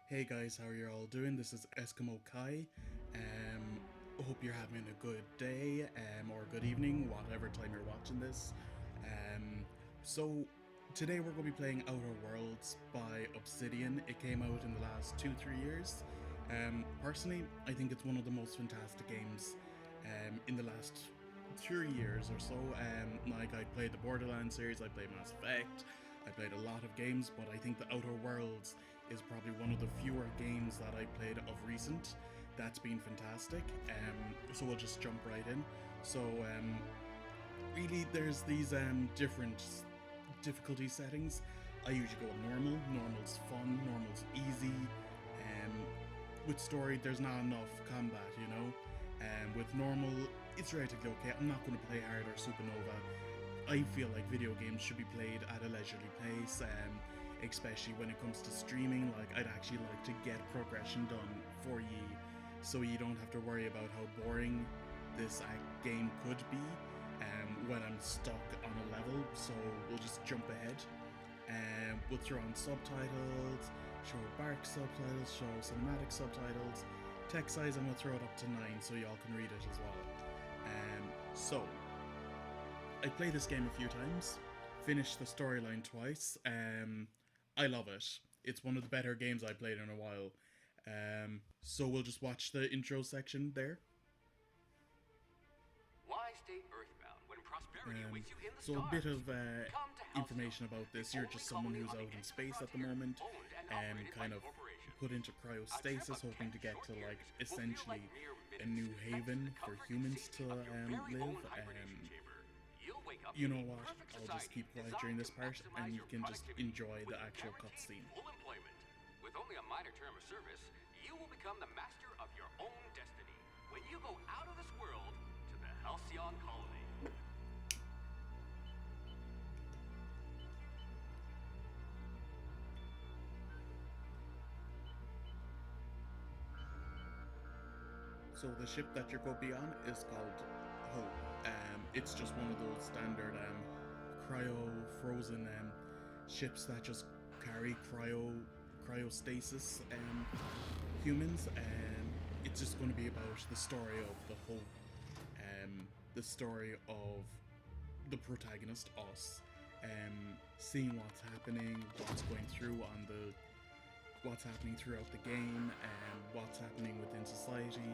Hey guys, how are you all doing? This is Eskimo Kai. Hope you're having a good day or good evening, whatever time you're watching this. Um, so today we're going to be playing Outer Worlds by Obsidian. It came out in the last 2-3 years. Personally, I think it's one of the most fantastic games in the last 3 years or so. Like I played the Borderlands series, I played Mass Effect, I played a lot of games, but I think the Outer Worlds is probably one of the fewer games that I played of recent that's been fantastic. So we'll just jump right in. So really, there's these different difficulty settings. I usually go with normal. Normal's fun. Normal's easy. With story, there's not enough combat, you know. With normal, it's relatively okay. I'm not going to play hard or supernova. I feel like video games should be played at a leisurely pace, especially when it comes to streaming. Like, I'd actually like to get progression done for ye, so you don't have to worry about how boring this game could be when I'm stuck on a level. So we'll just jump ahead. We'll throw on subtitles, show bark subtitles, show cinematic subtitles. Text size, I'm going to throw it up to 9 so y'all can read it as well. So I played this game a few times, finished the storyline twice. I love it. It's one of the better games I played in a while. So we'll just watch the intro section there. Why stay earthbound when prosperity awaits you in the So stars? a bit of Come to information Halcyon, about this. the You're only just someone colony who's on the out in edge of space at the frontier, moment, owned and operated kind by of corporations. put into A cryostasis, trip of hoping to 10 get to short like years will feel essentially like mere a minutes new thanks to haven the for comfort and humans safety to of your very own live. hibernation chamber. You'll wake up You in know a what? perfect I'll society just keep quiet designed during to this part, maximize and you your can just productivity enjoy the with actual guaranteed cutscene. full employment. With only a minor term of service, you will become the master of your own destiny when you go out of this world to the Halcyon colony. So the ship that you're going to be on is called Hope. It's just one of those standard cryo-frozen ships that just carry cryostasis humans. It's just going to be about the story of the Hope, the story of the protagonist, us, seeing what's happening, what's happening throughout the game, and what's happening within society,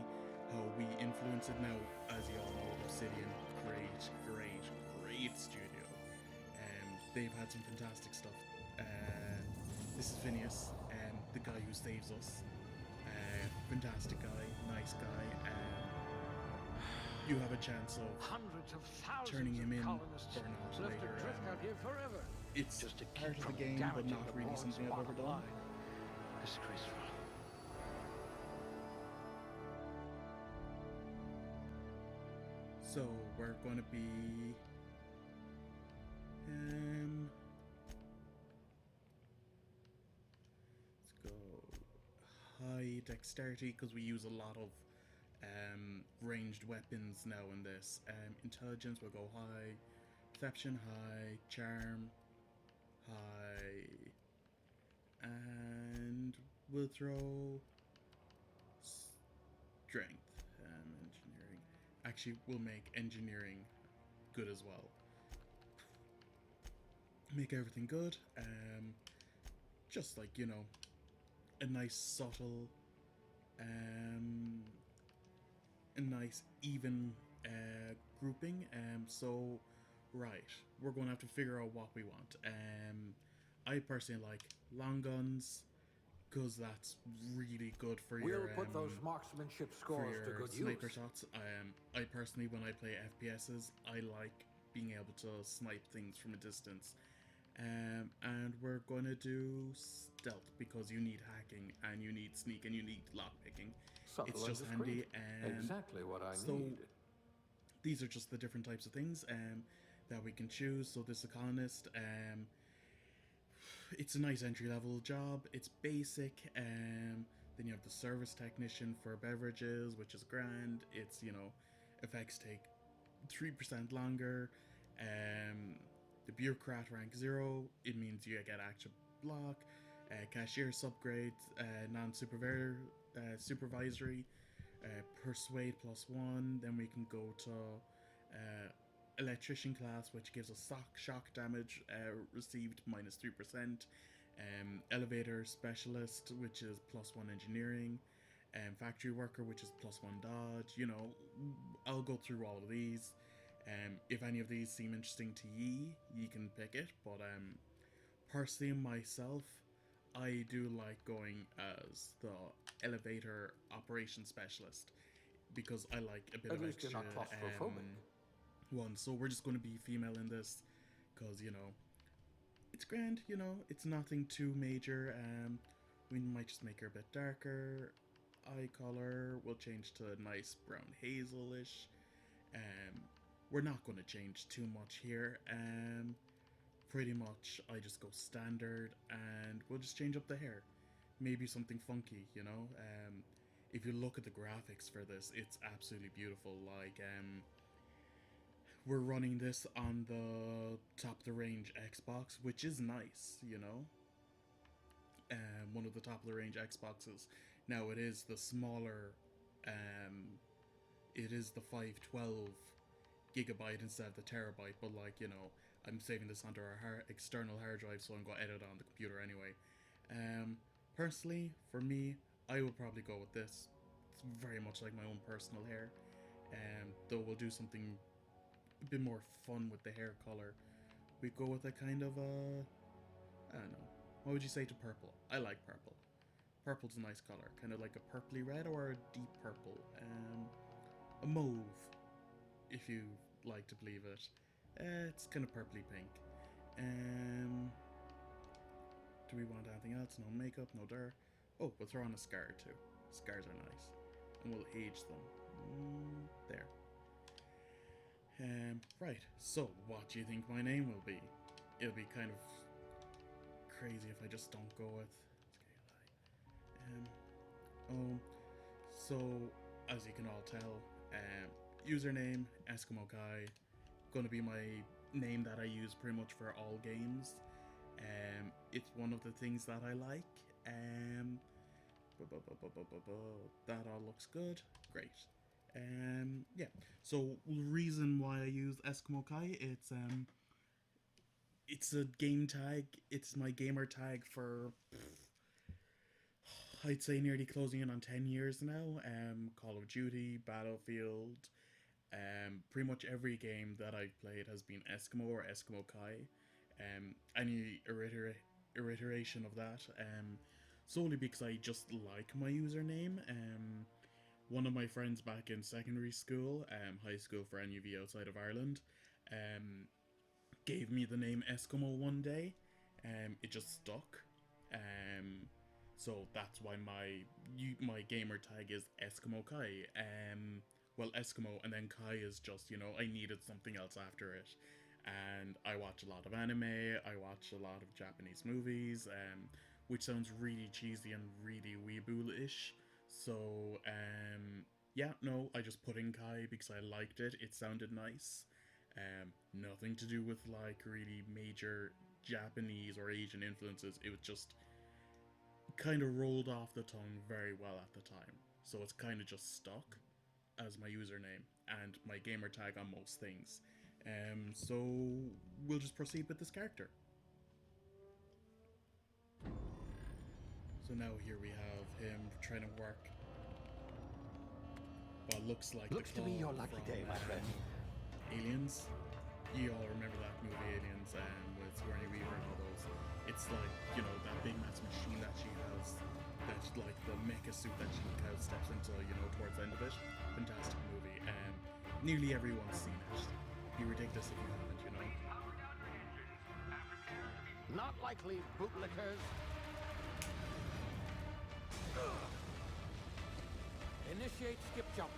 how we influence it. Now, as you all know, Obsidian, great studio. They've had some fantastic stuff. This is Phineas, the guy who saves us. Fantastic guy, nice guy. You have a chance of Hundreds of thousands turning him of in colonists or not left later. adrift out here forever. It's Just to part keep of the from game, but damaging not the really board's something I've ever bottom done. line. Disgraceful. So we're going to be let's go high dexterity because we use a lot of ranged weapons now in this. Intelligence will go high, perception high, charm high, and we'll throw strength. Engineering. Actually, we'll make engineering good as well. Make everything good. Just like, you know, a nice subtle, a nice even grouping. So, right, we're going to have to figure out what we want. I personally like long guns, because that's really good for We'll your put those marksmanship for scores to your good sniper use. shots. I personally, when I play FPSs, I like being able to snipe things from a distance. And we're going to do stealth because you need hacking and you need sneak and you need lockpicking. Subtle It's and just handy. discreet. Exactly what I So need. these are just the different types of things that we can choose. So this is a colonist. It's a nice entry level job. It's basic. Then you have the service technician for beverages, which is grand. It's, you know, effects take 3% longer. The bureaucrat rank 0. It means you get active block. cashier subgrade, supervisory, persuade +1. Then we can go to electrician class, which gives us shock damage received -3%. Elevator specialist, which is +1 engineering. Factory worker, which is +1 dodge. You know, I'll go through all of these. If any of these seem interesting to ye can pick it. But personally, myself, I do like going as the elevator operations specialist because I like a bit At of least you're extra not claustrophobic. one. So we're just going to be female in this because, you know, it's grand, you know, it's nothing too major. We might just make her a bit darker. Eye color, we'll change to a nice brown hazelish. We're not going to change too much here. Pretty much, I just go standard, and we'll just change up the hair. Maybe something funky, you know. If you look at the graphics for this, it's absolutely beautiful. Like, we're running this on the top of the range Xbox, which is nice, you know. One of the top of the range Xboxes. Now it is the smaller, it is the 512 gigabyte instead of the terabyte, but like, you know, I'm saving this onto our external hard drive, so I'm going to edit it on the computer anyway. Personally, for me, I will probably go with this. It's very much like my own personal hair. Though we'll do something a bit more fun with the hair color. We go with a kind of a, I don't know, what would you say to purple? I like purple. Purple's a nice color, kind of like a purpley red or a deep purple. A mauve, if you like to believe it. It's kind of purpley pink. Do we want anything else? No makeup, no dirt. Oh, we'll throw on a scar too. Scars are nice. And we'll age them. There. Right, so what do you think my name will be? It'll be kind of crazy if I just don't go with... so, as you can all tell, username, Eskimo Kai, gonna be my name that I use pretty much for all games. It's one of the things that I like. That all looks good. Great. Yeah. So reason why I use Eskimo Kai, it's a game tag. It's my gamer tag for I'd say nearly closing in on 10 years now. Call of Duty, Battlefield, pretty much every game that I've played has been Eskimo or Eskimo Kai. Any iteration of that, solely because I just like my username. One of my friends back in secondary school, high school for any of you outside of Ireland, gave me the name Eskimo one day. It just stuck. So that's why my gamer tag is Eskimo Kai. Well, Eskimo, and then Kai is just, you know, I needed something else after it. And I watch a lot of anime, I watch a lot of Japanese movies, which sounds really cheesy and really weeboo-ish. So, yeah, no, I just put in Kai because I liked it. It sounded nice. Nothing to do with, like, really major Japanese or Asian influences. It was just kind of rolled off the tongue very well at the time. So it's kind of just stuck as my username and my gamer tag on most things. So we'll just proceed with this character. So now here we have him trying to work what looks like Looks to be your lucky day, my friend. Aliens. You all remember that movie Aliens, with Sigourney Weaver and all those. It's like, you know, that big mass machine that she has, that's like the mecha suit that she kind of steps into, you know, towards the end of it. Fantastic movie. Nearly everyone's seen it. Be ridiculous if you haven't, you know. Not likely, bootlickers. Initiate skip jump.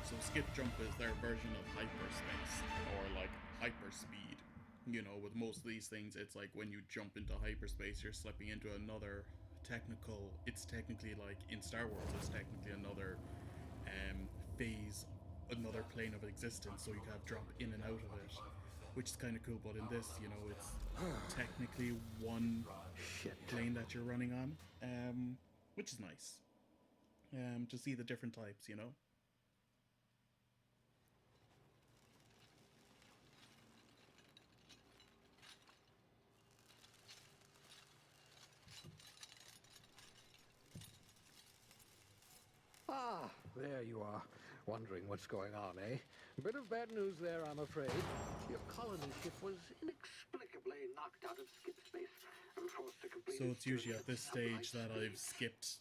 So skip jump is their version of hyperspace, or like hyperspeed. You know, with most of these things, it's like when you jump into hyperspace, you're slipping into another it's technically like in Star Wars, it's technically another phase, another plane of existence, so you can drop in and out of it, which is kind of cool. But in this, you know, it's technically one Shit. plane that you're running on, which is nice. To see the different types, you know. Ah, there you are. Wondering what's going on, eh? A bit of bad news there, I'm afraid. Your colony ship was inexplicably knocked out of skip space and forced to complete So it's usually at this stage that I've skipped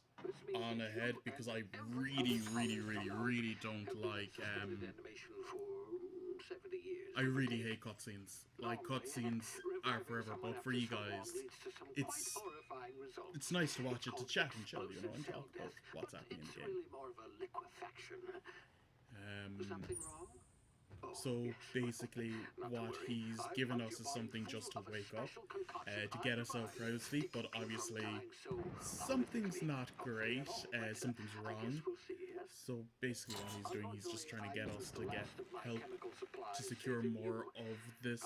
on ahead because I really don't like I really hate cutscenes. Like, cutscenes are forever, but for you guys, it's nice to watch it, to chat and chill, you know, and talk about what's happening in the game. Something wrong? So basically, what he's given us is something just to wake up, to get us out of crowd sleep, but obviously something's not great, something's wrong. So basically what he's doing, he's just trying to get us to get help to secure more of this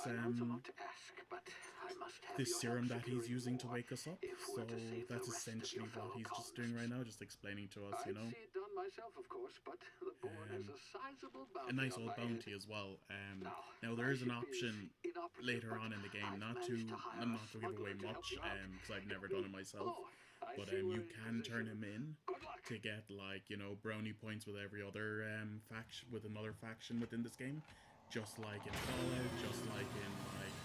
this serum that he's using to wake us up. So that's essentially what he's just doing right now, just explaining to us, you know. A nice old bounty as well. Now there is an option later on in the game, I'm not to give away much, because I've never done it myself, but you can turn him in to get, like, you know, brownie points with every other faction, with another faction within this game, just like in Fallout, just like in like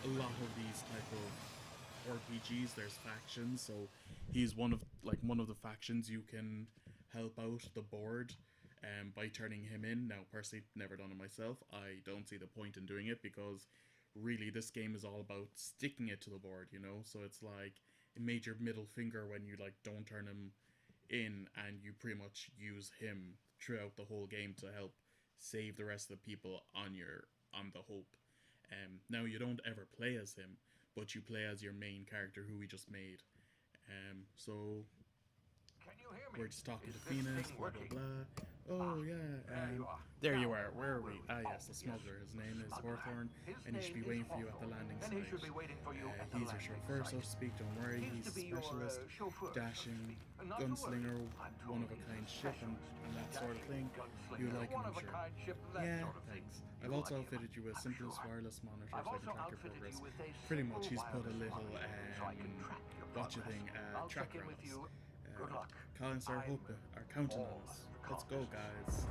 a lot of these type of RPGs. There's factions, so he's one of the factions you can help out the board by turning him in. Now, personally, never done it myself. I don't see the point in doing it because really this game is all about sticking it to the board, you know. So it's like a major middle finger when you like don't turn him in and you pretty much use him throughout the whole game to help save the rest of the people on the hope. Now you don't ever play as him, but you play as your main character who we just made. So we're just talking to Phoenix, blah blah blah. Oh yeah, there you are. Where are we? Ah yes, the smuggler. His name is Hawthorne, and he should be waiting for you at the landing site. He's your chauffeur, so to speak. Don't worry, he's a specialist, dashing gunslinger, one-of-a-kind ship, and that sort of thing. You like him, I'm sure. Yeah, thanks. I've also outfitted you with simplest wireless monitor so I can track your progress. Pretty much, he's put a little, tracker on us. Colonists are counting on us. Let's go, guys.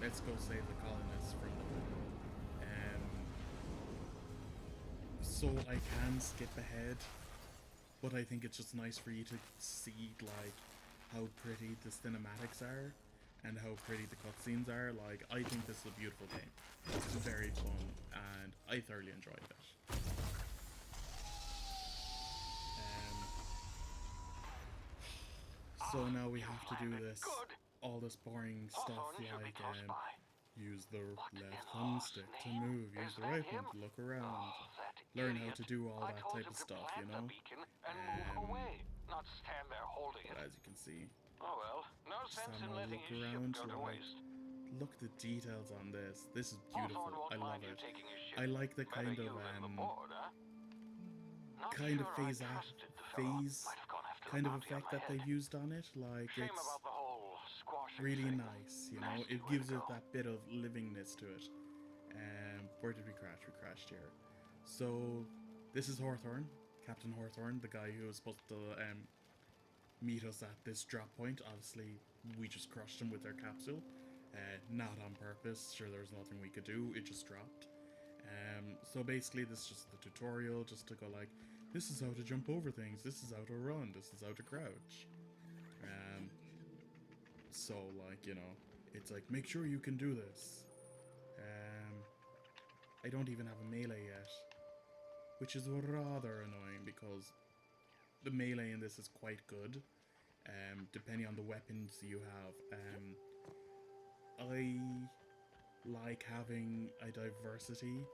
Let's go save the colonists from the boom. So I can skip ahead, but I think it's just nice for you to see like how pretty the cinematics are and how pretty the cutscenes are. Like, I think this is a beautiful game. It's very fun, and I thoroughly enjoyed it. So now we have to do all this boring stuff like use the left thumbstick to move, use the right one to look around, learn how to do all that type of stuff, you know? But as you can see, just having a look around, like, look at the details on this. This is beautiful. I love it. I like the kind of phase kind of effect that they've used on it. Like, it's really nice, you know. It gives it that bit of livingness to it. Where did we crash? We crashed here. So this is Hawthorne, Captain Hawthorne, the guy who was supposed to meet us at this drop point. Obviously, we just crushed him with our capsule. Not on purpose. Sure, there was nothing we could do. It just dropped. So basically, this is just the tutorial, just to go like, this is how to jump over things, this is how to run, this is how to crouch. So like, you know, it's like, make sure you can do this. I don't even have a melee yet, which is rather annoying because the melee in this is quite good, depending on the weapons you have. I like having a diversity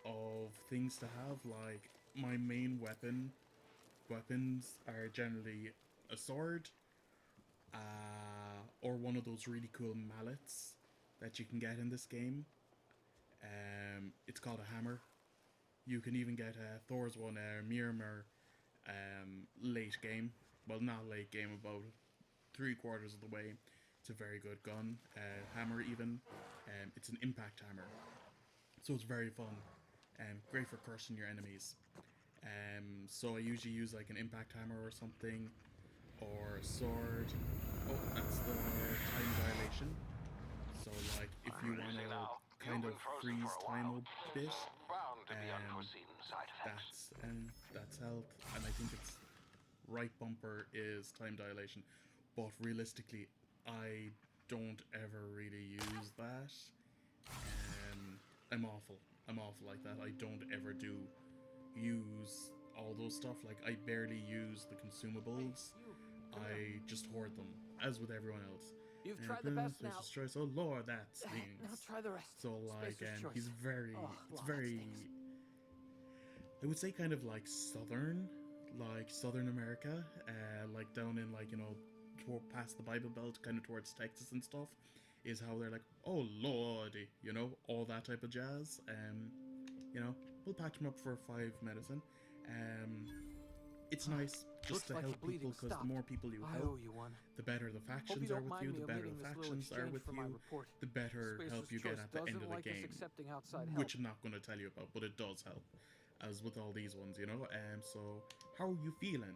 of things to have. Like, my main weapons are generally a sword, or one of those really cool mallets that you can get in this game. It's called a hammer. You can even get Thor's one, Mjolnir, late game. Well, not late game, about 3/4 of the way. It's a very good gun. Hammer, even. It's an impact hammer. So it's very fun. Great for crushing your enemies. So I usually use like an impact hammer or something, or a sword. Oh, that's the time dilation. So like if you want to kind of freeze time a bit, Bound to be um, unforeseen side effects. that's health, and I think it's right bumper is time dilation. But realistically, I don't ever really use that. I'm awful. I'm awful like that. I don't ever do use all those stuff. Like I barely use the consumables. I just hoard them, as with everyone else. You've tried the best now. Spacer's choice. Oh lord, that Now stings. try the rest. So like, Spacer's choice. he's very, Oh, it's wow, that very. stings. I would say kind of like Southern America, like down in like past the Bible Belt, kind of towards Texas and stuff, is how they're like, oh lordy, all that type of jazz. We'll patch him up for 5 medicine. It's nice just Looks to like help the bleeding people, because the stopped. more people you I help, owe you one. the better the Hope you factions are don't with mind you, me the better omitting the this little factions are exchange with from my you, report. the better Spacer's help you get Choice at the end doesn't of the like us game. accepting outside help. Which I'm not going to tell you about, but it does help, as with all these ones, so how are you feeling?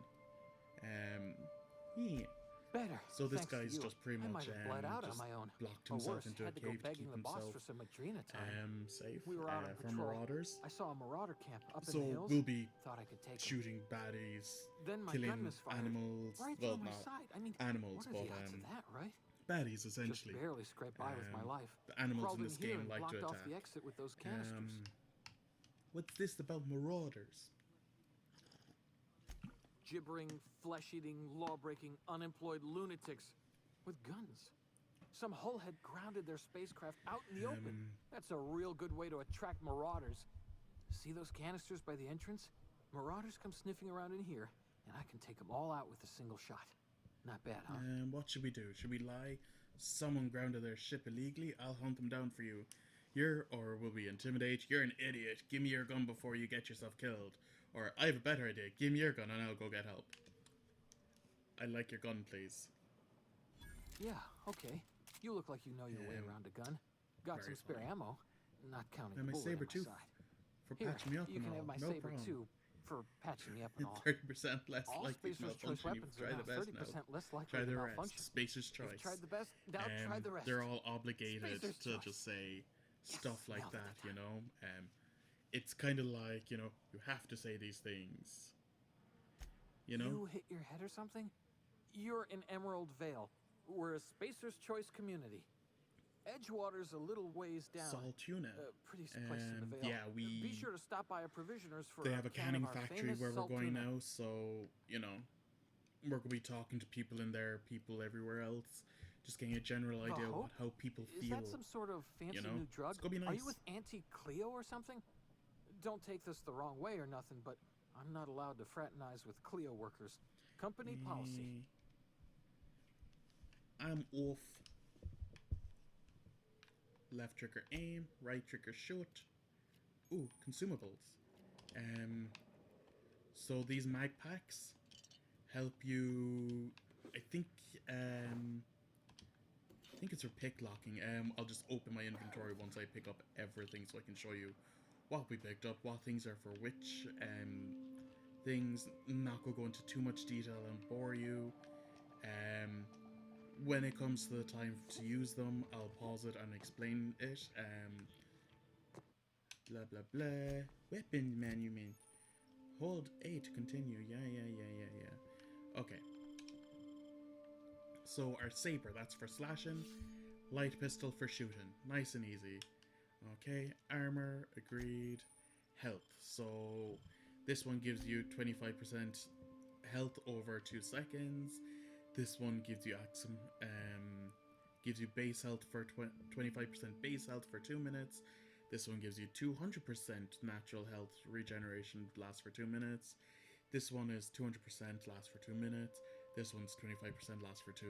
Yeah. Better. So this thanks to guy's you. just pretty I much might have bled out just on my own. locked Or himself worse, into a had to go cave to begging keep the boss himself for some Adrena time. safe We were out on from patrol. marauders. I saw a marauder camp up in So the hills. we'll be Thought I could take him. shooting baddies, Then my killing gun misfired. animals. Right Well, through my not side. I mean, animals, what are but the odds of that, right? baddies Just essentially. barely scraped by with my life. The animals Crawled in this in here game and like to blocked off attack. the exit with those canisters. What's this about marauders? Gibbering, flesh-eating, law-breaking, unemployed lunatics with guns. Some hullhead grounded their spacecraft out in the open. That's a real good way to attract marauders. See those canisters by the entrance? Marauders come sniffing around in here, and I can take them all out with a single shot. Not bad, huh? What should we do? Should we lie? Someone grounded their ship illegally? I'll hunt them down for you. Or will we intimidate? You're an idiot. Give me your gun before you get yourself killed. Or, I have a better idea. Give me your gun and I'll go get help. I'd like your gun, please. Yeah, okay. You look like you know your way around a gun. Got very some spare funny. ammo, not counting And the my bullet in saber my too. side. For Here, patching me up you and can all. have my No saber problem. too, for patching me up and all. 30% less All likely to Spacer's Choice malfunction. weapons You've tried are the now best 30% now. less likely Try to the malfunction. rest. Spacer's You've choice. tried the best, now try the rest. They're all obligated Spacer's to choice. just say stuff Yes, like nailed it that, that time. It's kind of like, you have to say these things. You hit your head or something? You're in Emerald Vale. We're a Spacer's Choice community. Edgewater's a little ways down. Saltuna. Prettiest place in the Vale. Yeah, Be sure to stop by a provisioner's for They have a can canning of our factory famous where we're salt going tuna. now, so, we're going to be talking to people in there, people everywhere else, just getting a general idea Vaho? of how people Is feel. that some sort of fancy know? new drug? It's gonna be Are nice. you with Auntie Cleo or something? Don't take this the wrong way or nothing, but I'm not allowed to fraternize with Cleo workers. Company policy. I'm off. Left trigger aim, right trigger shoot. Ooh, consumables. So these mag packs help you. I think it's for pick locking. I'll just open my inventory once I pick up everything, so I can show you what we picked up, what things are for which things. Not gonna go into too much detail and bore you. When it comes to the time to use them, I'll pause it and explain it. Blah blah blah. Weapon menu. Hold A to continue. Yeah. Okay. So our saber, that's for slashing. Light pistol for shooting. Nice and easy. Okay. Armor, agreed. Health. So this one gives you 25% health over 2 seconds. This one gives you gives you base health for 25% base health for 2 minutes. This one gives you 200% natural health regeneration, lasts for 2 minutes. This one is 200% lasts for 2 minutes. This one's 25% lasts for 2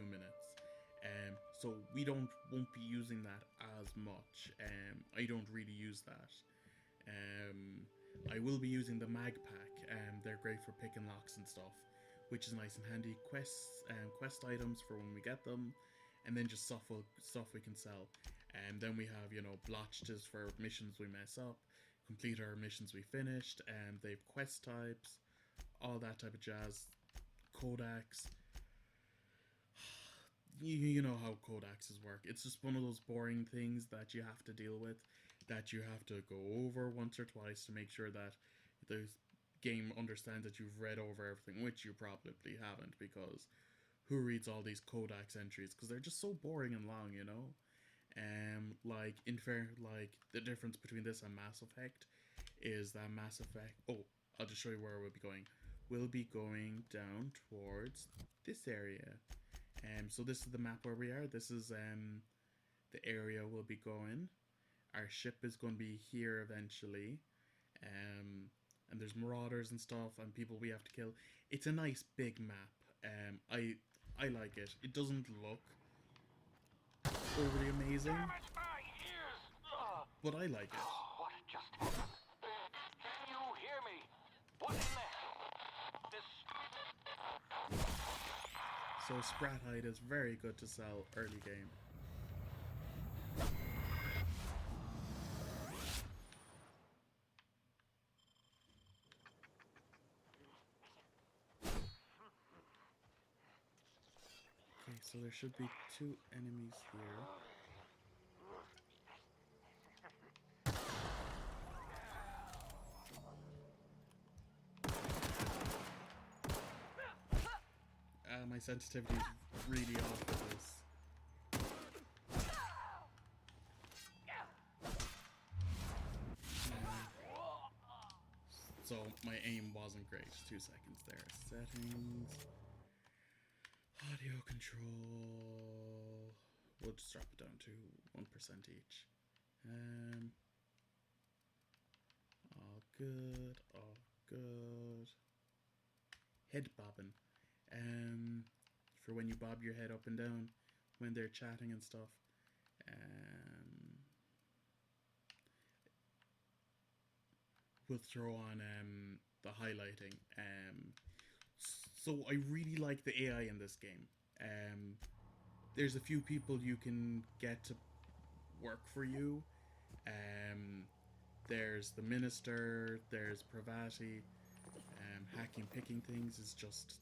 minutes. So we won't be using that as much. I don't really use that. I will be using the mag pack. they're great for picking locks and stuff, which is nice and handy. Quest items for when we get them, and then just stuff we can sell. And then we have, you know, blotches for missions we mess up, complete our missions we finished, and they've quest types, all that type of jazz. Codex. You know how codexes work. It's just one of those boring things that you have to deal with, that you have to go over once or twice to make sure that the game understands that you've read over everything, which you probably haven't, because who reads all these codex entries? Because they're just so boring and long, you know. Like the difference between this and Mass Effect is that Mass Effect. Oh, I'll just show you where we'll be going. We'll be going down towards this area. So this is the map where we are. This is the area we'll be going. Our ship is going to be here eventually. And there's marauders and stuff and people we have to kill. It's a nice big map. I like it. It doesn't look overly amazing, but I like it. What just happened? Can you hear me? What in the... This... So Sprat Hide is very good to sell early game. Okay, so there should be 2 enemies here. My sensitivity is really off with this. So my aim wasn't great. 2 seconds there. Settings. Audio control. We'll just drop it down to 1% each. All good. All good. Head bobbing. For when you bob your head up and down when they're chatting and stuff. We'll throw on the highlighting. So I really like the AI in this game. There's a few people you can get to work for you. There's the minister, there's Pravati. Hacking, picking things is just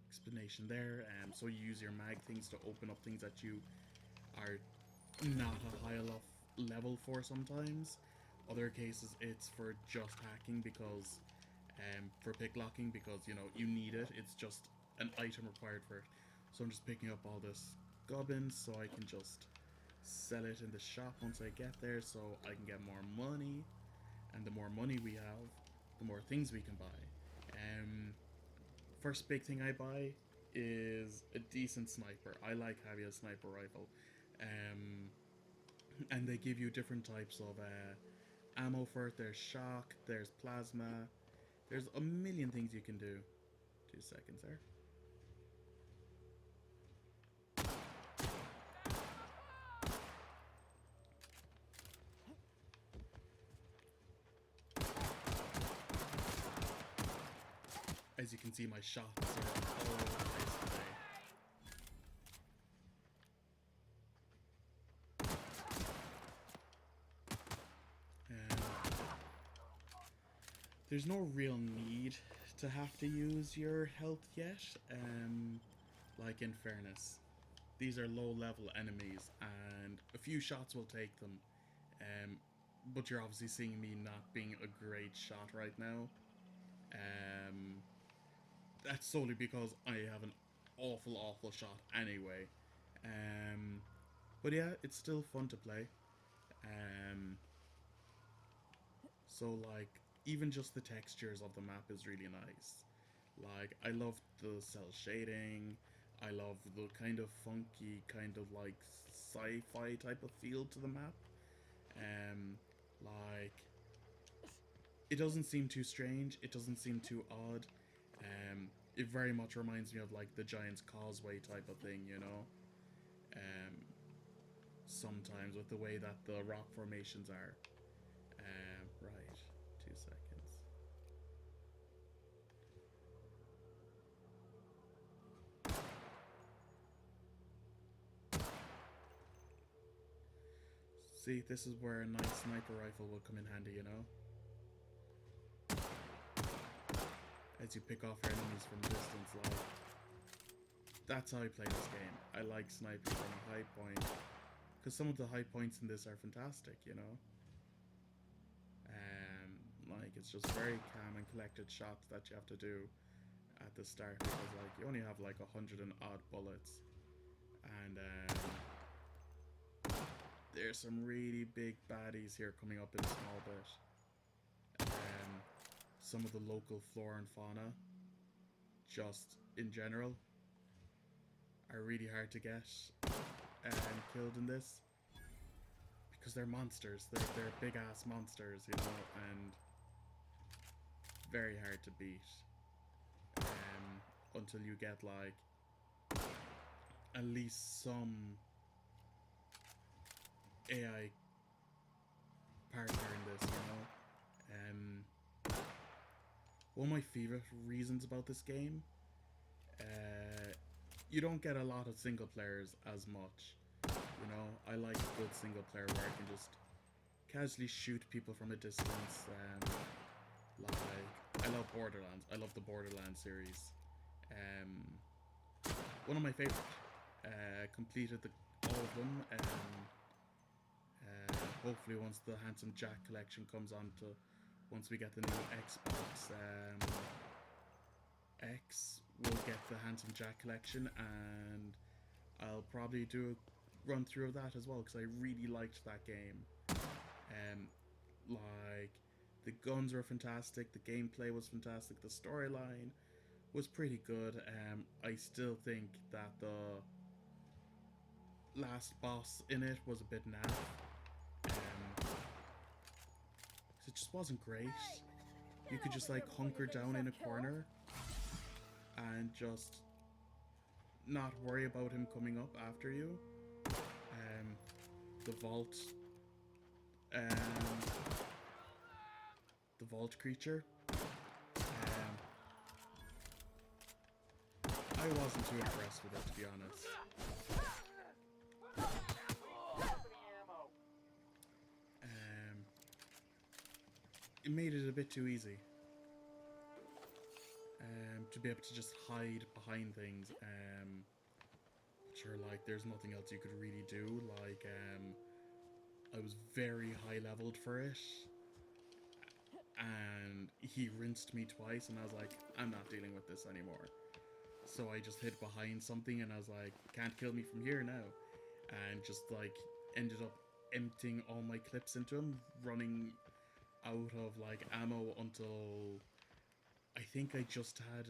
explanation there. So you use your mag things to open up things that you are not a high enough level for sometimes. Other cases it's for just hacking because for picklocking because you know you need it. It's just an item required for it. So I'm just picking up all this gubbins so I can just sell it in the shop once I get there so I can get more money, and the more money we have the more things we can buy. First big thing I buy is a decent sniper. I like having a sniper rifle. And they give you different types of ammo for it. There's shock, there's plasma, there's a million things you can do. 2 seconds there. As you can see, my shots are all over the place today. There's no real need to have to use your health yet. Like in fairness, these are low level enemies and a few shots will take them. But you're obviously seeing me not being a great shot right now. That's solely because I have an awful shot anyway. But yeah, it's still fun to play. So like, even just the textures of the map is really nice. Like, I love the cell shading. I love the kind of funky, kind of like sci-fi type of feel to the map. Like, it doesn't seem too strange. It doesn't seem too odd. It very much reminds me of like the Giant's Causeway type of thing, you know. Sometimes with the way that the rock formations are. Right, 2 seconds. See, this is where a nice sniper rifle will come in handy, you know? As you pick off your enemies from distance, like... That's how I play this game. I like sniping from a high point. Because some of the high points in this are fantastic, you know? Like, it's just very calm and collected shots that you have to do at the start. Because, like, you only have, like, 100 and odd bullets. And, there's some really big baddies here coming up in a small bit. Some of the local flora and fauna, just in general, are really hard to get killed in this. Because they're monsters. They're big ass monsters, you know, and very hard to beat. Until you get like at least some AI partner in this, you know. One of my favorite reasons about this game, you don't get a lot of single players as much. You know, I like a good single player where I can just casually shoot people from a distance. Like, I love Borderlands. I love the Borderlands series. One of my favorite. Completed all of them. Hopefully, once the Handsome Jack collection comes on to, once we get the new Xbox X, we'll get the Handsome Jack collection, and I'll probably do a run through of that as well because I really liked that game. Like, the guns were fantastic, the gameplay was fantastic, the storyline was pretty good. I still think that the last boss in it was a bit naff. It just wasn't great. You could just like hunker down in a corner and just not worry about him coming up after you. The vault creature. I wasn't too impressed with it, to be honest. It made it a bit too easy. To be able to just hide behind things. Sure, like, there's nothing else you could really do. Like, I was very high leveled for it. And he rinsed me twice, and I was like, I'm not dealing with this anymore. So I just hid behind something, and I was like, can't kill me from here now. And just, like, ended up emptying all my clips into him, running out of, like, ammo until I think I just had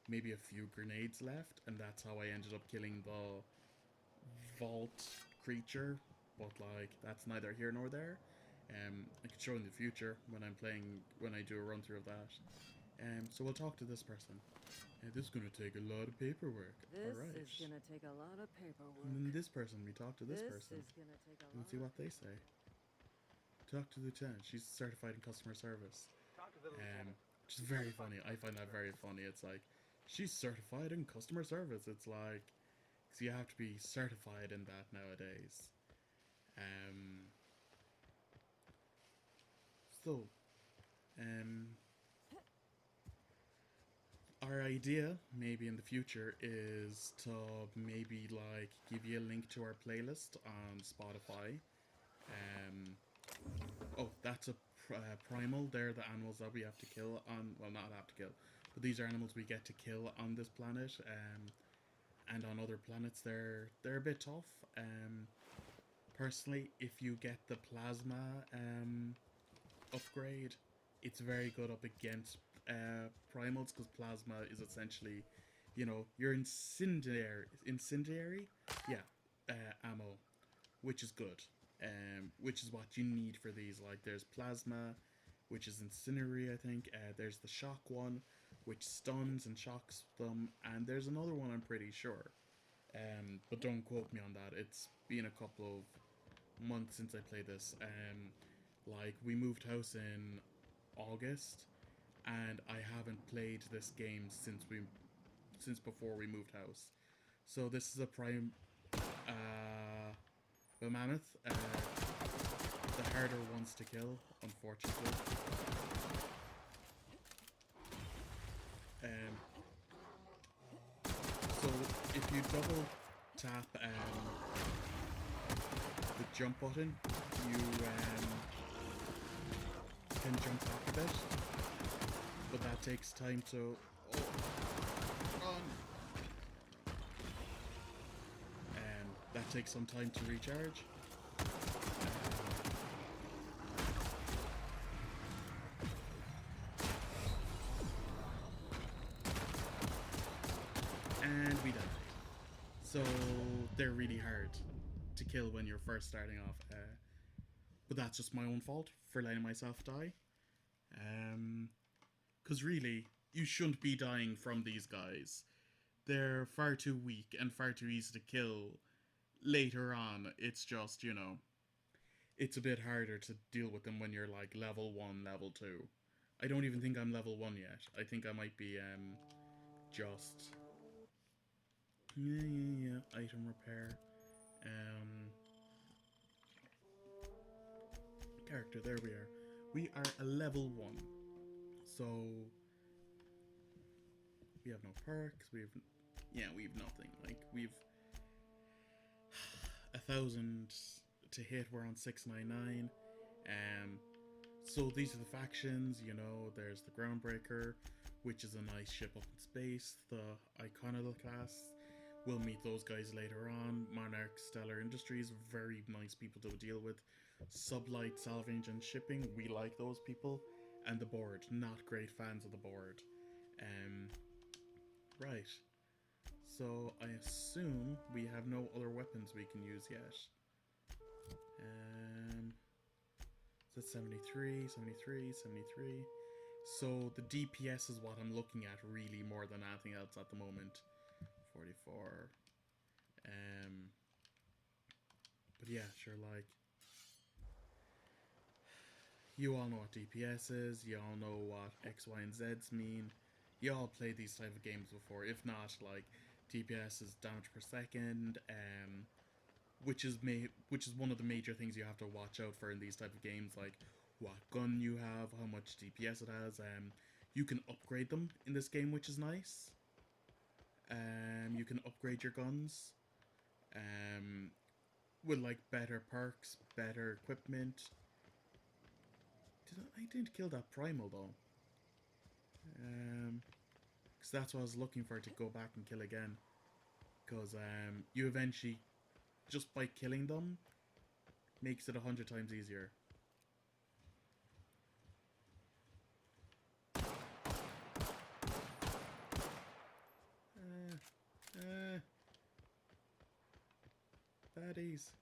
maybe a few grenades left, and that's how I ended up killing the vault creature. But, like, that's neither here nor there. I could show in the future when I'm playing, when I do a run through of that. So we'll talk to this person. This is gonna take a lot of paperwork. This All right. is gonna take a lot of paperwork. And then this person, we talk to this person. This is gonna take a lot. And see what they say. Talk to the lieutenant. She's certified in customer service. Talk to the lieutenant. Which is very funny. I find that very funny. It's like, she's certified in customer service. It's like, because you have to be certified in that nowadays. Our idea, maybe in the future, is to maybe, like, give you a link to our playlist on Spotify. Oh, that's a primal. They're the animals that we have to kill on, well, not have to kill, but these are animals we get to kill on this planet. And on other planets, they're a bit tough. Personally, if you get the plasma upgrade, it's very good up against primals, because plasma is essentially, you know, your incendiary, yeah, ammo, which is good. Which is what you need for these. Like, there's plasma, which is incendiary, I think. There's the shock one, which stuns and shocks them, and there's another one, I'm pretty sure. But don't quote me on that. It's been a couple of months since I played this. Like, we moved house in August, and I haven't played this game since before we moved house. So this is a The mammoth, the harder ones to kill, unfortunately. So if you double tap the jump button, you can jump back a bit, but that takes time to. Run. That takes some time to recharge. And we died. So they're really hard to kill when you're first starting off. But that's just my own fault for letting myself die. Because really, you shouldn't be dying from these guys. They're far too weak and far too easy to kill. Later on, it's just, you know, it's a bit harder to deal with them when you're like level 1, level 2. I don't even think I'm level 1 yet. I think I might be just... Yeah, item repair. Character, there we are. We are a level 1. So we have no perks, we've nothing. Like, we've 1,000 to hit, we're on 699. So these are the factions, you know, there's the Groundbreaker, which is a nice ship up in space. The Iconoclast, we'll meet those guys later on. Monarch Stellar Industries, very nice people to deal with. Sublight Salvage and Shipping, we like those people. And the board, not great fans of the board. Right. So I assume we have no other weapons we can use yet. So that's 73, 73, 73. So the DPS is what I'm looking at really more than anything else at the moment. 44. But yeah, sure, like, you all know what DPS is, you all know what X, Y, and Z's mean. You all played these type of games before. If not, like, DPS is damage per second, which is one of the major things you have to watch out for in these type of games, like what gun you have, how much DPS it has. You can upgrade them in this game, which is nice. You can upgrade your guns with like better perks, better equipment. I didn't kill that primal though. Because that's what I was looking for, to go back and kill again. Because you eventually, just by killing them, makes it 100 times easier. Baddies.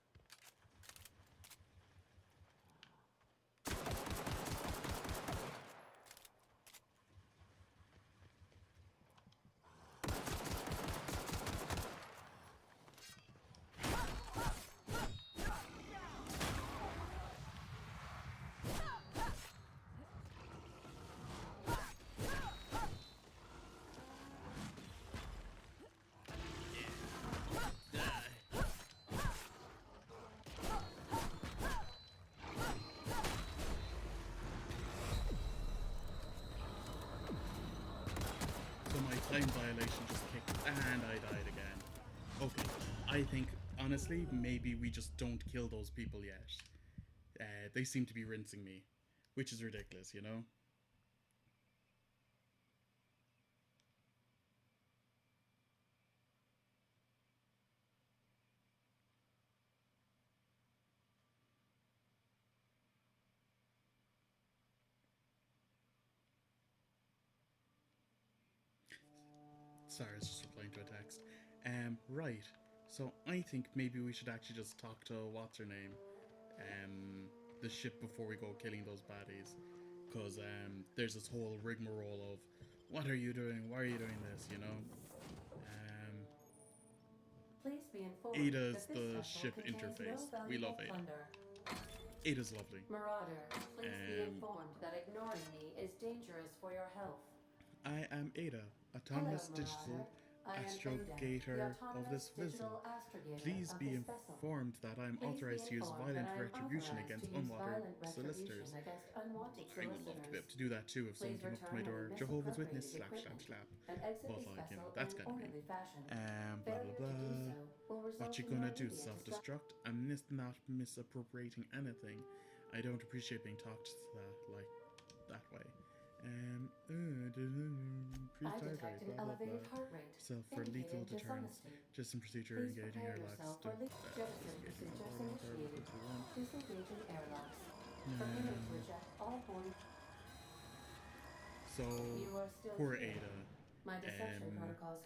Time violation just kicked and I died again. Okay, I think honestly maybe we just don't kill those people yet. They seem to be rinsing me, which is ridiculous, you know? Sorry, I was just replying to a text. Right. So I think maybe we should actually just talk to what's her name, the ship before we go killing those baddies, because there's this whole rigmarole of, what are you doing? Why are you doing this? You know. Please be informed Ada's that this the vessel ship contains interface. No We love valuable Ada. plunder. Ada's lovely. Marauder, please be informed that ignoring me is dangerous for your health. I am Ada, autonomous Hello, digital Marauder. I am astrogator of this vessel. Please be informed that I am authorized to use violent retribution against unwanted solicitors. I would love to be able to do that too if someone came up to my door. Jehovah's Witness, slap, slap, slap. But like, you know, that's kind of mean. Blah blah blah. What you gonna do? Self-destruct? I'm not misappropriating anything. I don't appreciate being talked to that like that way. Please diagrade, blah blah blah. Self for lethal deterrence. Just in procedure engaging airlocks. Disengaging airlocks. Preparing to eject all board. So You are still poor here. Ada. My deception Um, protocols.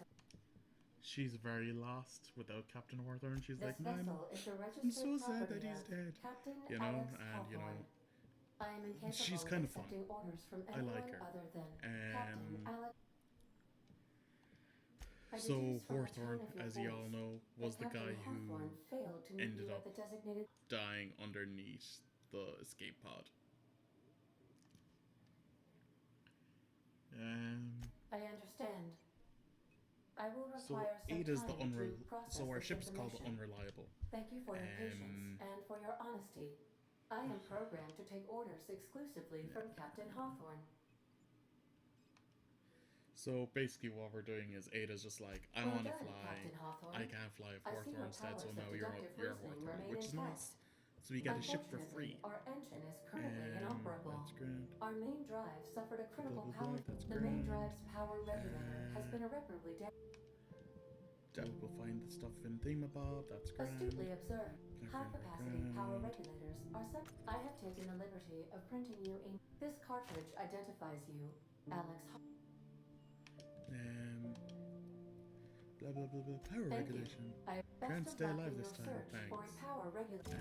She's very lost without Captain Hawthorne. She's like, This man, vessel is the I'm registered so sad that property he's of dead. Captain You know, Alex and you know, Hawthorne. I am incapable she's of kind of fun. accepting orders from I anyone like her. other than Captain Alex. I So deduce from the Hawthorne, tone of your as you voice all know, was that the guy Captain who Hawthorne failed to meet ended you up at the designated. dying underneath the escape pod. I understand. I will So require some Ada's the time to process so our this ship's called the information. Unreliable. Thank you for your patience and for your honesty. I am programmed to take orders exclusively from Captain Hawthorne. So basically what we're doing is Ada's just like, I Well want to done, fly. Captain Hawthorne. I can't fly if I see your Hawthorne's dead, so powers now of you're deductive Hawthorne, reasoning which is remain nice. So we get a ship for free. Unfortunately, our engine is currently inoperable. That's grand. Our main drive suffered a critical Blah, blah, power. blah, that's The main grand. drive's power regulator has been irreparably damaged. Doubt we'll find the stuff in Thingamabob, that's grand. Astutely observed. Grand, High-capacity grand. power regulators are sub. I have taken the liberty of printing you in. This cartridge identifies you, Alex. Blah blah blah blah. Power Thank regulation. you. I Can't best stay of luck alive in this your time, search for a thanks. power regulator.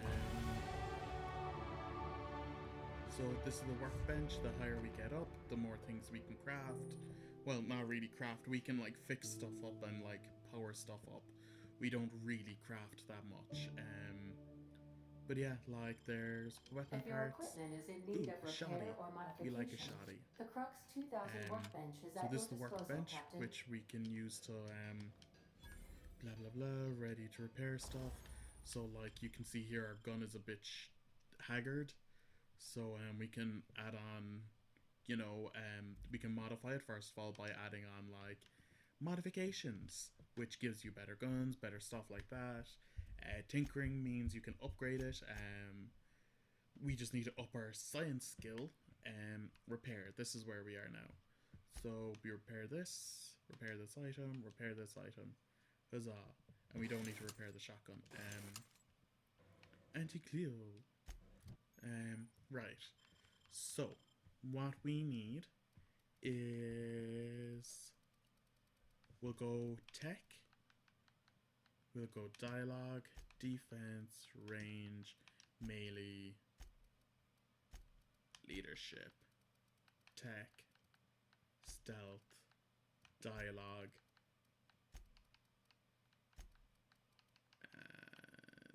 So this is the workbench. The higher we get up, the more things we can craft. Well, not really craft. We can like fix stuff up and like power stuff up. We don't really craft that much. But yeah, like there's weapon If your parts. equipment is in need Ooh, of repair shoddy. or We modification, like a shoddy. the Crux 2000 workbench is So at this is your the disposal, workbench, Captain. which we can use to blah blah blah, ready to repair stuff. So like you can see here, our gun is a bit haggard. So we can add on, you know, we can modify it first of all by adding on like modifications, which gives you better guns, better stuff like that. Tinkering means you can upgrade it. We just need to up our science skill. Repair. This is where we are now. So we repair this item, repair this item. Huzzah. And we don't need to repair the shotgun. Anti-Cleo. Right. So, what we need is... We'll go tech. We'll go dialogue, defense, range, melee, leadership, tech, stealth, dialogue,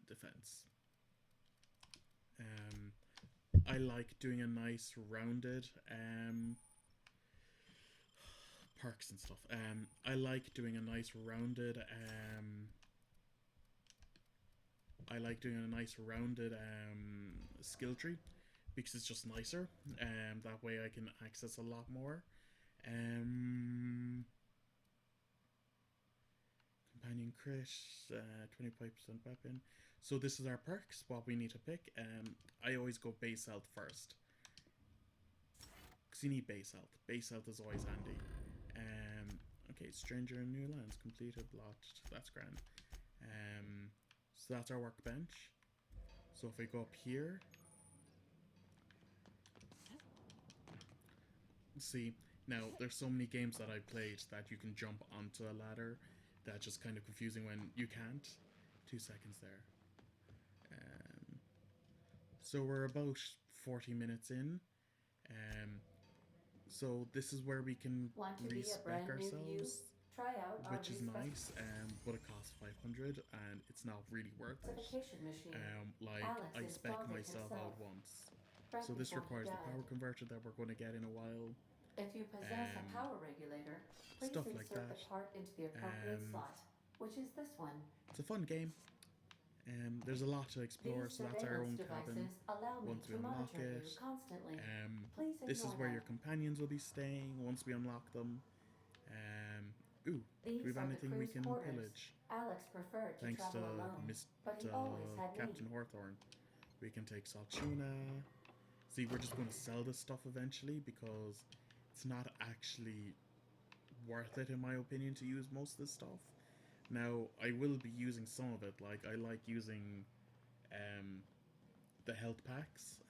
defense. I like doing a nice rounded perks and stuff. I like doing a nice rounded skill tree because it's just nicer. That way I can access a lot more. Companion crit, 25% weapon. So this is our perks, what we need to pick. I always go base health first. Because you need base health. Base health is always handy. Okay, Stranger in New Lands, completed, blotched, that's grand. So that's our workbench. So if we go up here, see, now there's so many games that I've played that you can jump onto a ladder. That's just kind of confusing when you can't. 2 seconds there. So we're about 40 minutes in. So this is where we can Want to be a respec brand new you? ourselves, Try out our which is nice. But it costs 500 and it's not really worth it. specification machine. Like Alex I spec installed it myself himself. out once. Right So this before he requires the died. power converter that we're going to get in a while. If you possess a um, power regulator, please stuff like insert that. the part into the appropriate Um, slot, which is this one. it's a fun game. There's a lot to explore, These so that's our surveillance own cabin. devices allow me Once we to unlock monitor it, you constantly. um, Please this is ignore where them. your companions will be staying once we unlock them. Ooh, do we These have are the anything we crew's can quarters. pillage? Alex preferred to Thanks to travel alone, but he Mr. always had me. Captain Hawthorne. We can take Saltuna. See, we're just going to sell this stuff eventually because it's not actually worth it, in my opinion, to use most of this stuff. Now, I will be using some of it. Like, I like using um, the health packs.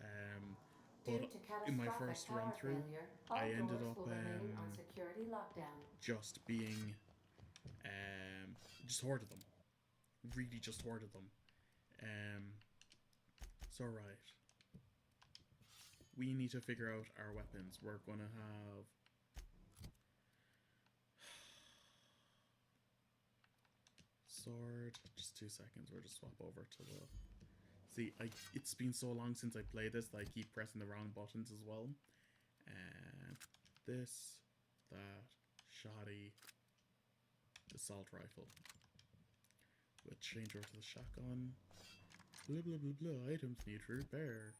Due But to in my catastrophic first run power through, failure, all I ended doors up will remain on security lockdown. just being just hoarded them. Really just hoarded them. So right. We need to figure out our weapons. We're gonna have sword. Just 2 seconds. We'll just swap over to the. See, it's been so long since I played this that I keep pressing the wrong buttons as well. This, that, shoddy, assault rifle. We'll change over to the shotgun. Blah blah blah blah. Items need repair.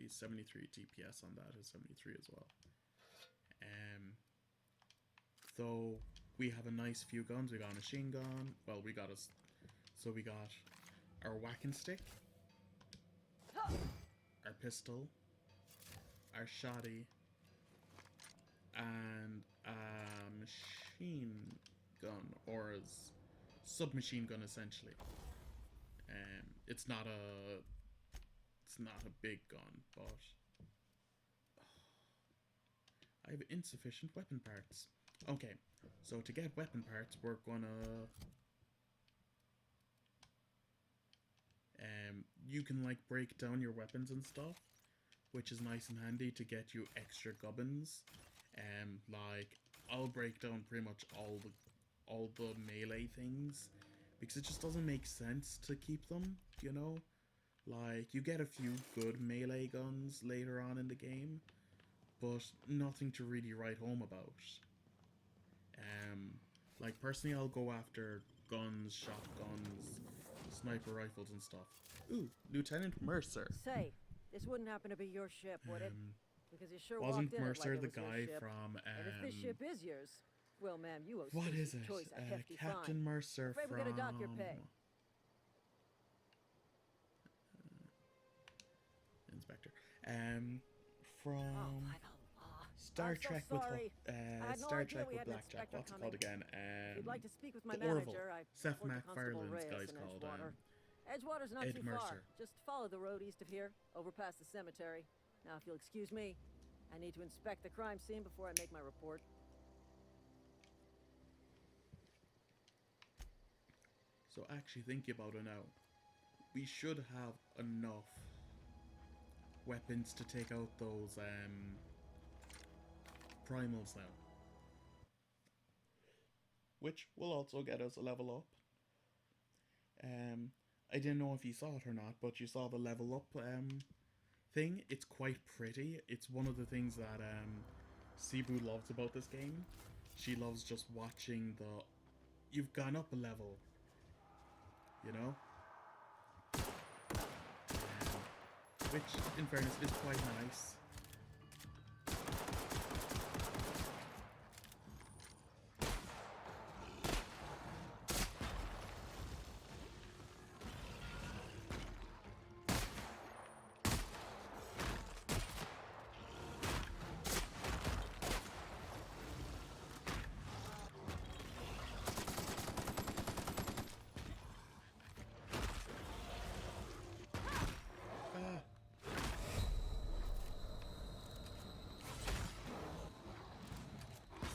73 TPS on that is 73 as well. So we have a nice few guns. We got a machine gun. Well, we got our whacking stick, our pistol, our shoddy, and a machine gun, or a submachine gun essentially. It's not a big gun, but I have insufficient weapon parts. Okay, so to get weapon parts, we're gonna you can like break down your weapons and stuff, which is nice and handy to get you extra gubbins. Like I'll break down pretty much all the melee things because it just doesn't make sense to keep them, you know? Like you get a few good melee guns later on in the game, but nothing to really write home about. Like personally I'll go after guns, shotguns, sniper rifles and stuff. Ooh, Lieutenant Mercer. Say, this wouldn't happen to be your ship, would it? Because you sure Wasn't walked in it Mercer like it the was your guy ship. from And if this ship is yours, well, ma'am, you owe what is Stacy's it? Choice a hefty Captain fine. Mercer Afraid from we're gonna dock your pay. Inspector. Oh, From by the law. Star I'm so Trek sorry. with I had no Star idea Trek we with had an Blackjack. inspector What's it coming. called again? If you'd like to speak with my the Orville. manager, I Seth report to Constable MacFarlane's Reyes guy's in called Edgewater. Edgewater's not Ed too Mercer. far. Just follow the road east of here, over past the cemetery. Now, if you'll excuse me, I need to inspect the crime scene before I make my report. So actually thinking about it now, we should have enough weapons to take out those primals now. Which will also get us a level up. I didn't know if you saw it or not, but you saw the level up thing. It's quite pretty. It's one of the things that Cebu loves about this game. She loves just watching you've gone up a level, you know? Which, in fairness, is quite nice.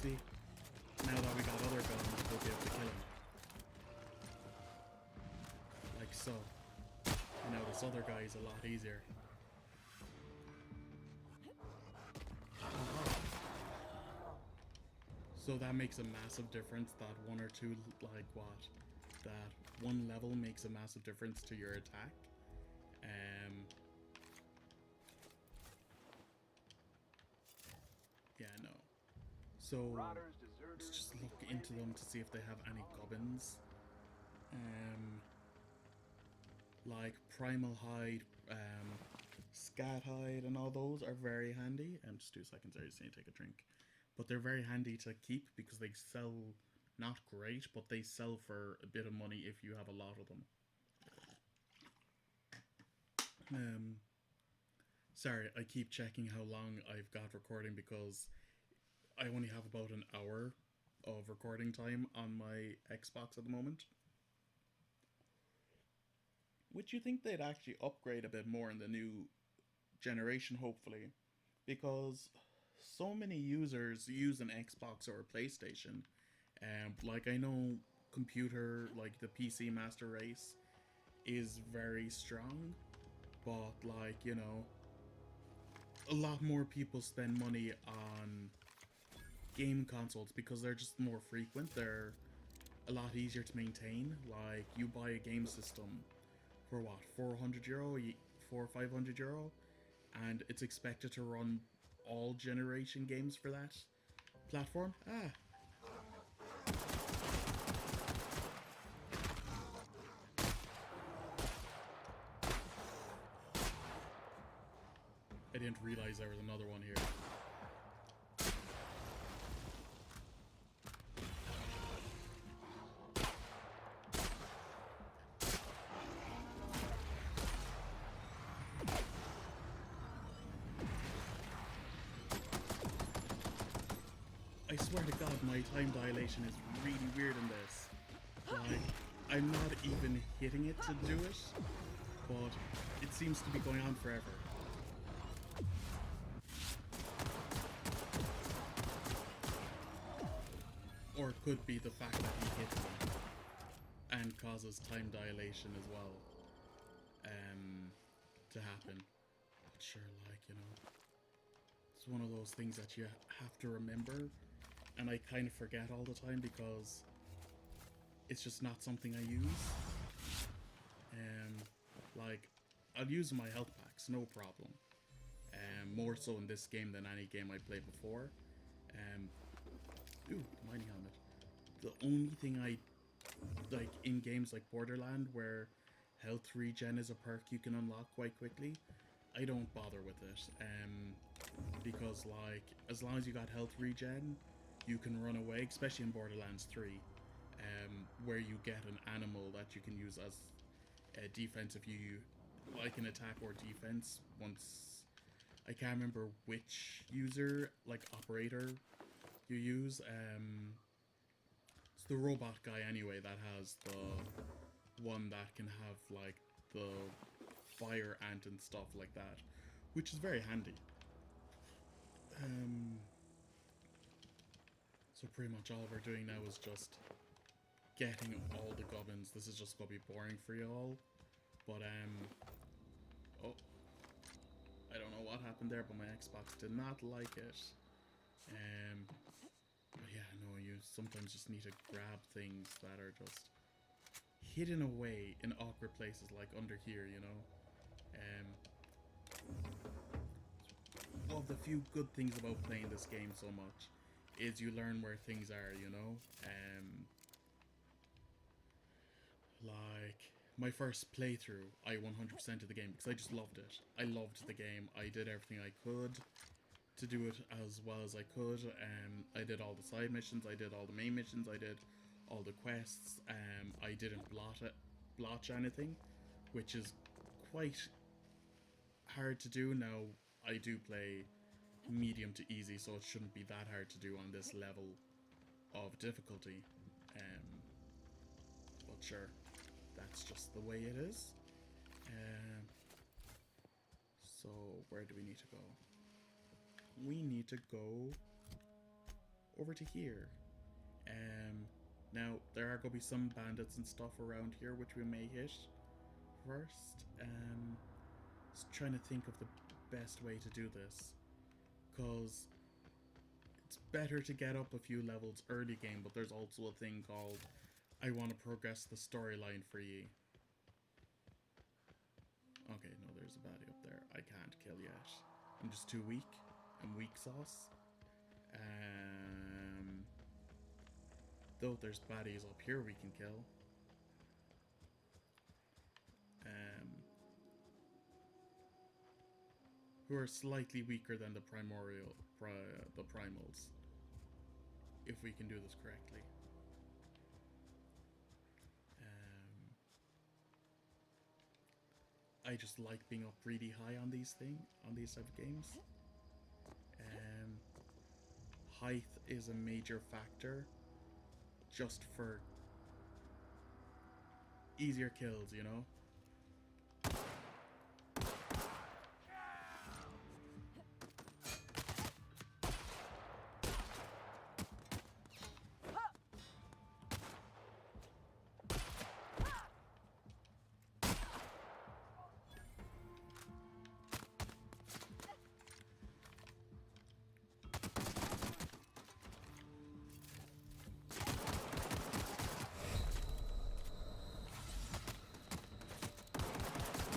See, now that we got other guns, we'll be able to kill him. Like so. And now this other guy is a lot easier. So that makes a massive difference, that one or two, like what? That one level makes a massive difference to your attack. Yeah, no. So let's just look into them to see if they have any gubbins. Like Primal Hide, Scat Hide, and all those are very handy. Just 2 seconds, I just need to take a drink. But they're very handy to keep because they sell, not great, but they sell for a bit of money if you have a lot of them. Sorry, I keep checking how long I've got recording because I only have about an hour of recording time on my Xbox at the moment. Which you think they'd actually upgrade a bit more in the new generation, hopefully. Because so many users use an Xbox or a PlayStation. Like, I know computer, like the PC master race is very strong. But, like, you know, a lot more people spend money on game consoles because they're just more frequent. They're a lot easier to maintain. Like, you buy a game system for what, €400, €400 or €500, and it's expected to run all generation games for that platform. I didn't realize there was another one here. I swear to God, my time dilation is really weird in this. Like, I'm not even hitting it to do it, but it seems to be going on forever. Or it could be the fact that he hits me and causes time dilation as well to happen. But sure, like, you know, it's one of those things that you have to remember, and I kind of forget all the time because it's just not something I use. Like, I'll use my health packs, no problem. More so in this game than any game I played before. Ooh, mining helmet. The only thing I like in games like Borderland, where health regen is a perk you can unlock quite quickly, I don't bother with it. Because, like, as long as you got health regen, you can run away, especially in Borderlands 3, where you get an animal that you can use as a defense if you like an attack or defense. Once, I can't remember which user, like operator, you use. It's the robot guy anyway that has the one that can have like the fire ant and stuff like that, which is very handy. So pretty much all we're doing now is just getting all the gubbins. This is just gonna be boring for you all, but oh, I don't know what happened there, but my Xbox did not like it. But yeah, no, you sometimes just need to grab things that are just hidden away in awkward places, like under here, you know. One of the few good things about playing this game so much is you learn where things are, you know. Like, my first playthrough, I 100%ed the game because I just loved it. I loved the game. I did everything I could to do it as well as I could. I did all the side missions, I did all the main missions, I did all the quests. I didn't blotch anything, which is quite hard to do. Now, I do play medium to easy, so it shouldn't be that hard to do on this level of difficulty. But sure, that's just the way it is. So where do we need to go? We need to go over to here. Now there are going to be some bandits and stuff around here which we may hit first. Just trying to think of the best way to do this, because it's better to get up a few levels early game, but there's also a thing called I want to progress the storyline for ye. Okay, no, there's a baddie up there. I can't kill yet. I'm just too weak. I'm weak sauce. Though there's baddies up here we can kill. Who are slightly weaker than the the primals. If we can do this correctly. I just like being up really high on these type of games. Height is a major factor just for easier kills, you know?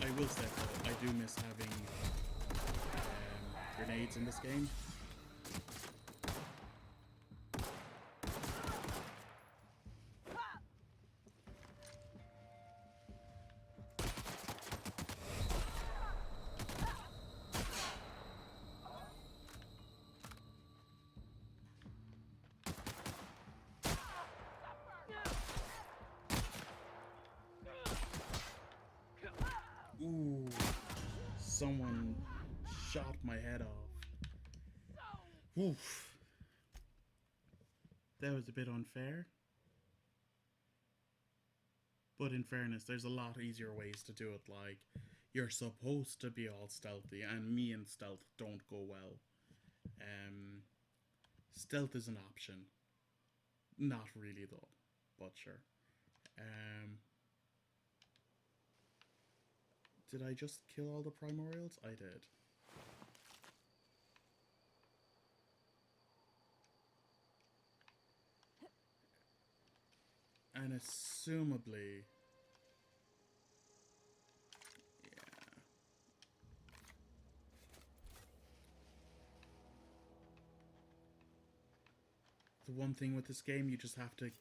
I will say though, I do miss having grenades in this game. Ooh, someone shot my head off. Oof. That was a bit unfair. But in fairness, there's a lot easier ways to do it. Like, you're supposed to be all stealthy, and me and stealth don't go well. Stealth is an option. Not really though, but sure. Did I just kill all the primordials? I did. And assumably... yeah. The one thing with this game, you just have to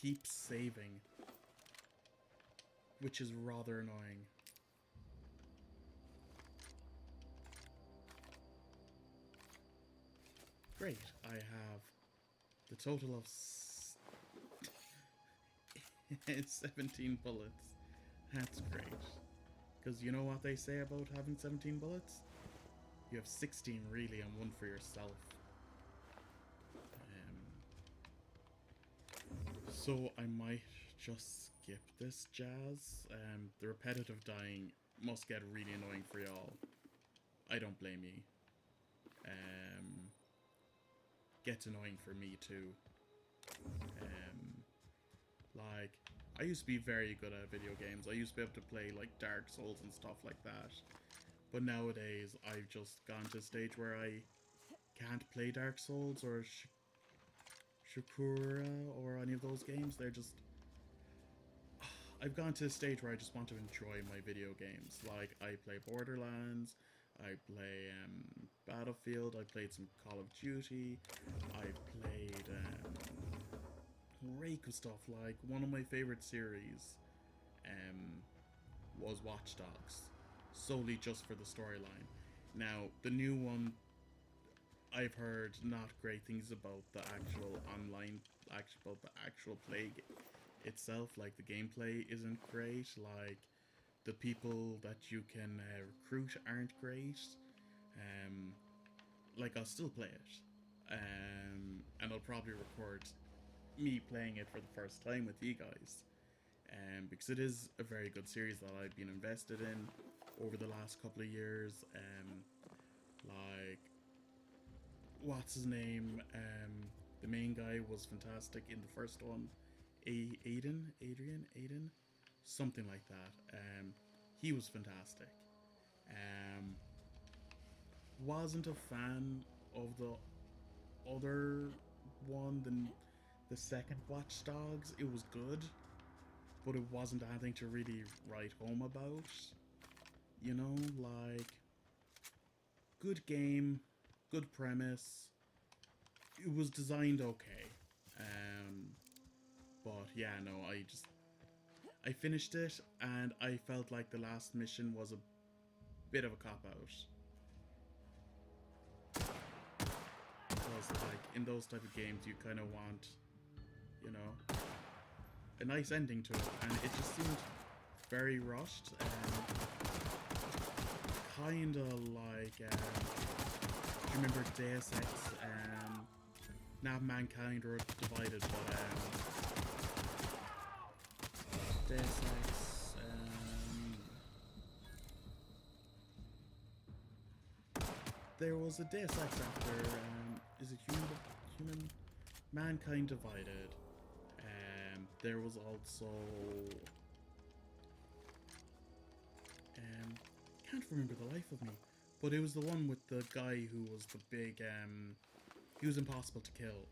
keep saving. Which is rather annoying. Great, I have the total of 17 bullets. That's great. Because you know what they say about having 17 bullets? You have 16 really and one for yourself. So I might just skip this jazz. The repetitive dying must get really annoying for y'all. I don't blame you. Gets annoying for me too. Like, I used to be very good at video games. I used to be able to play like Dark Souls and stuff like that. But nowadays, I've just gone to a stage where I can't play Dark Souls or Shakura or any of those games. They're just... I've gone to a stage where I just want to enjoy my video games. Like, I play Borderlands, I play Battlefield, I played some Call of Duty, I played rake of stuff. Like, one of my favorite series was Watch Dogs, solely just for the storyline. Now, the new one, I've heard not great things about the actual online, about the actual play itself. Like, the gameplay isn't great, like, the people that you can recruit aren't great. Like, I'll still play it, and I'll probably record me playing it for the first time with you guys, because it is a very good series that I've been invested in over the last couple of years. Like, what's his name? The main guy was fantastic in the first one. Adrian, something like that. He was fantastic. Wasn't a fan of the other one, the second Watch Dogs. It was good, but it wasn't anything to really write home about. You know, like, good game, good premise. It was designed okay. But yeah, no, I finished it and I felt like the last mission was a bit of a cop-out. Because like in those type of games you kind of want, you know, a nice ending to it, and it just seemed very rushed and kind of like, do you remember Deus Ex? Not Mankind or Divided, but Deus Ex, there was a Deus Ex after, is it Human? Mankind Divided. There was also, can't remember the life of me, but it was the one with the guy who was the big, he was impossible to kill.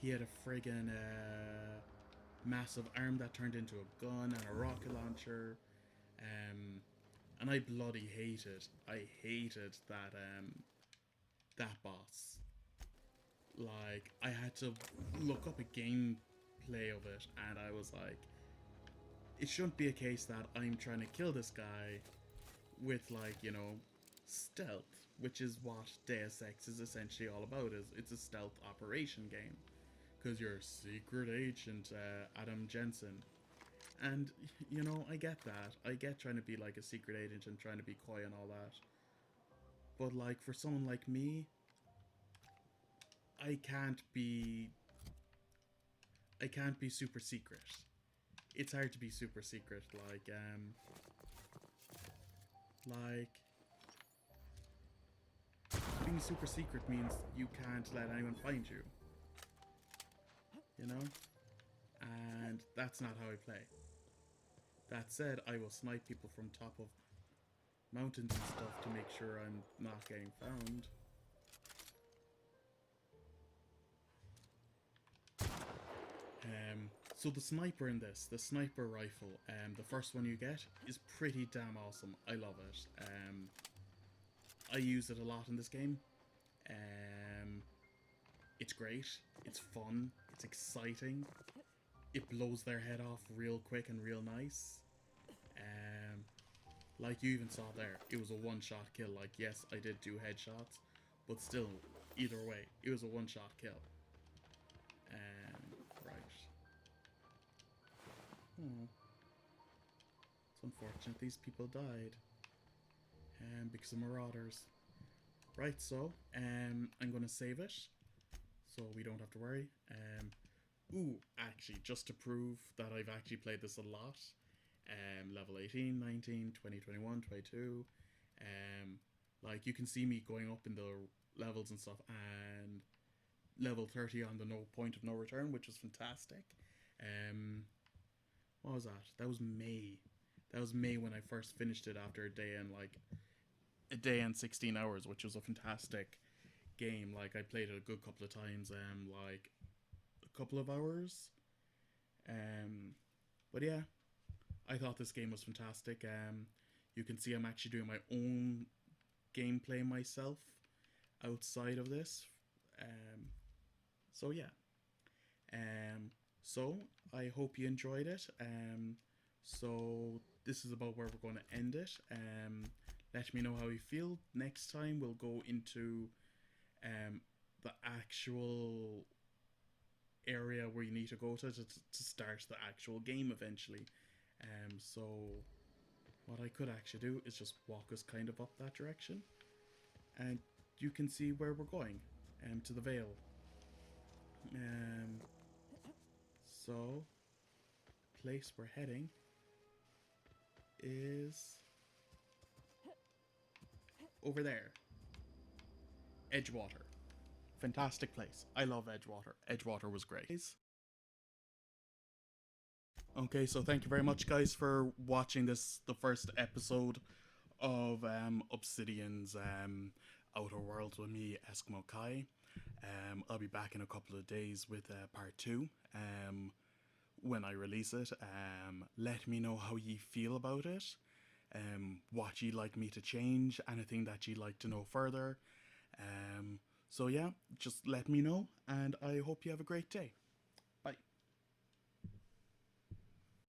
He had a friggin' massive arm that turned into a gun and a rocket launcher. And I bloody hated that that boss. Like, I had to look up a gameplay of it, and I was like, it shouldn't be a case that I'm trying to kill this guy with, like, you know, stealth, which is what Deus Ex is essentially all about. It's a stealth operation game, because you're secret agent Adam Jensen. And, you know, I get that. I get trying to be like a secret agent and trying to be coy and all that. But, like, for someone like me, I can't be super secret. It's hard to be super secret. Like, being super secret means you can't let anyone find you. You know? And that's not how I play. That said, I will snipe people from top of mountains and stuff to make sure I'm not getting found. So the sniper in this, the sniper rifle, the first one you get, is pretty damn awesome. I love it. I use it a lot in this game. It's great. It's fun. It's exciting. It blows their head off real quick and real nice. Like you even saw there, it was a one-shot kill. Like, yes, I did do headshots, but still, either way, it was a one-shot kill. Right. It's unfortunate these people died. Because of marauders. Right, so, I'm gonna save it, so we don't have to worry. Ooh, actually, just to prove that I've actually played this a lot, level 18, 19, 20, 21, 22, like, you can see me going up in the levels and stuff, and level 30 on the point of no return, which was fantastic. What was that? That was May. That was May when I first finished it after a day and 16 hours, which was a fantastic game. Like, I played it a good couple of times, like a couple of hours. But yeah, I thought this game was fantastic. You can see I'm actually doing my own gameplay myself outside of this. So yeah. So I hope you enjoyed it. So this is about where we're going to end it. Let me know how you feel. Next time we'll go into the actual area where you need to go to start the actual game eventually. So what I could actually do is just walk us kind of up that direction, and you can see where we're going, to the Vale. So place we're heading is over there. Edgewater. Fantastic place. I love Edgewater. Edgewater was great. Okay, so thank you very much, guys, for watching this, the first episode of Obsidian's Outer Worlds with me, Eskimo Kai. I'll be back in a couple of days with part 2 when I release it. Let me know how you feel about it. what you'd like me to change, anything that you'd like to know further. So yeah, just let me know, and I hope you have a great day.